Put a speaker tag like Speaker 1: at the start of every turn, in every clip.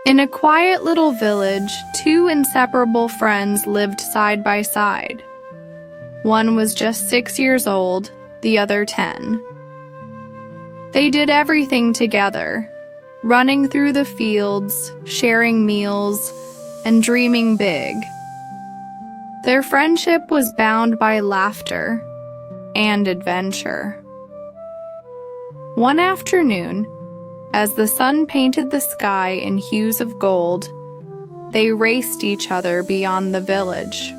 Speaker 1: In a quiet little village, two inseparable friends lived side by side. One was just 6 years old, the other 10. They did everything together, running through the fields, sharing meals, and dreaming big. Their friendship was bound by laughter and adventure. One afternoon, as the sun painted the sky in hues of gold, they raced each other beyond the village.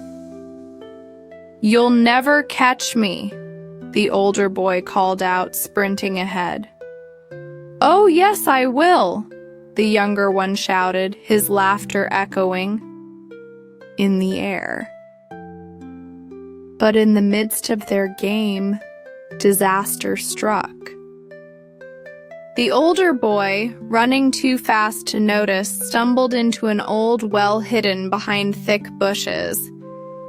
Speaker 1: "You'll never catch me," the older boy called out, sprinting ahead. "Oh, yes, I will," the younger one shouted, his laughter echoing in the air. But in the midst of their game, disaster struck. The older boy, running too fast to notice, stumbled into an old well hidden behind thick bushes.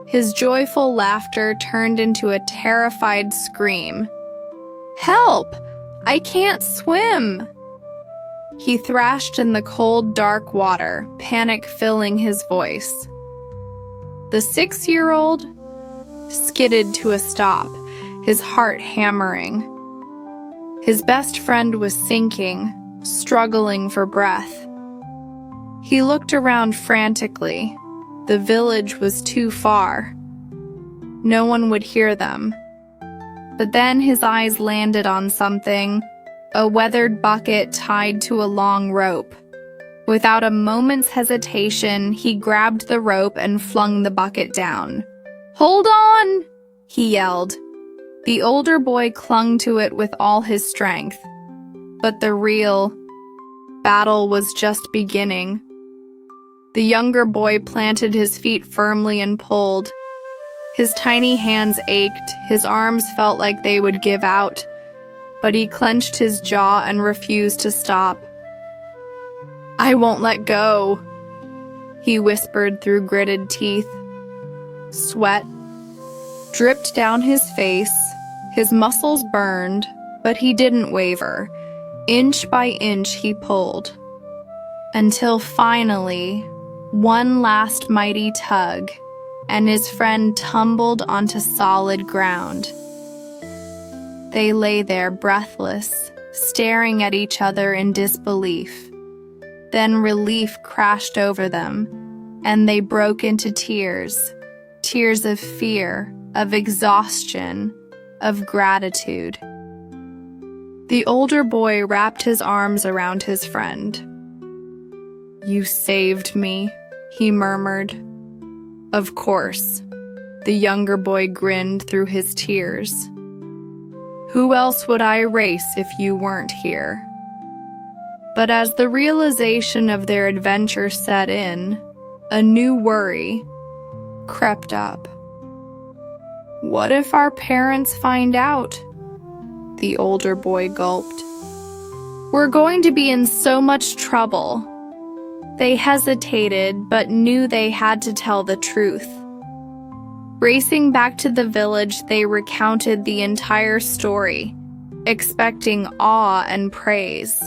Speaker 1: His joyful laughter turned into a terrified scream. "Help! I can't swim!" He thrashed in the cold, dark water, panic filling his voice. The 6-year-old skidded to a stop, his heart hammering. His best friend was sinking, struggling for breath. He looked around frantically. The village was too far. No one would hear them. But then his eyes landed on something, a weathered bucket tied to a long rope. Without a moment's hesitation, he grabbed the rope and flung the bucket down. "Hold on!" he yelled. The older boy clung to it with all his strength. But the real battle was just beginning. The younger boy planted his feet firmly and pulled. His tiny hands ached, his arms felt like they would give out, but he clenched his jaw and refused to stop. "I won't let go," he whispered through gritted teeth. Sweat dripped down his face, his muscles burned, but he didn't waver. Inch by inch he pulled, until finally, one last mighty tug, and his friend tumbled onto solid ground. They lay there breathless, staring at each other in disbelief. Then relief crashed over them, and they broke into tears. Tears of fear, of exhaustion, of gratitude. The older boy wrapped his arms around his friend. "You saved me," he murmured. "Of course," the younger boy grinned through his tears. "Who else would I race if you weren't here?" But as the realization of their adventure set in, a new worry crept up. "What if our parents find out?" The older boy gulped. "We're going to be in so much trouble." They hesitated, but knew they had to tell the truth. Racing back to the village, they recounted the entire story, expecting awe and praise.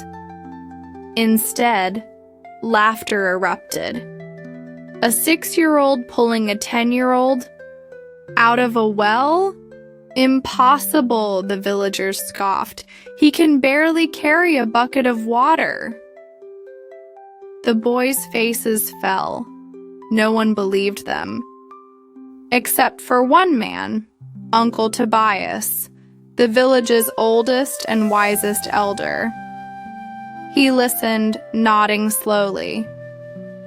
Speaker 1: Instead, laughter erupted. A 6-year-old pulling a 10-year-old out of a well? Impossible, the villagers scoffed. He can barely carry a bucket of water. The boys' faces fell. No one believed them. Except for one man, Uncle Tobias, the village's oldest and wisest elder. He listened, nodding slowly.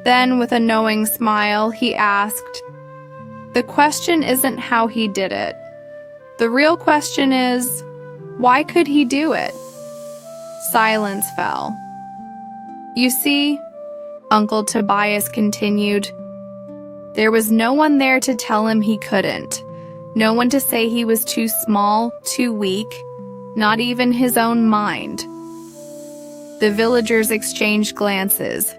Speaker 1: Then, with a knowing smile, he asked, "The question isn't how he did it. The real question is, why could he do it?" Silence fell. "You see," Uncle Tobias continued, "there was no one there to tell him he couldn't. No one to say he was too small, too weak, not even his own mind." The villagers exchanged glances,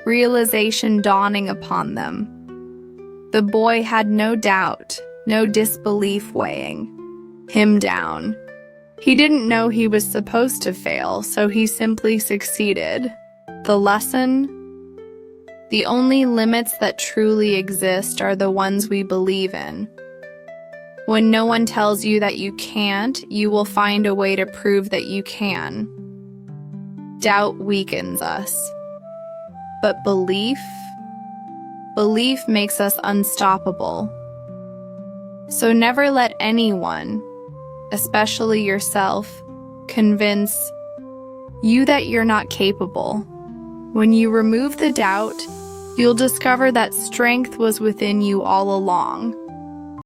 Speaker 1: realization dawning upon them. The boy had no doubt, no disbelief weighing him down. He didn't know he was supposed to fail, so he simply succeeded. The lesson? The only limits that truly exist are the ones we believe in. When no one tells you that you can't, you will find a way to prove that you can. Doubt weakens us. But belief makes us unstoppable. So never let anyone, especially yourself, convince you that you're not capable. When you remove the doubt, you'll discover that strength was within you all along.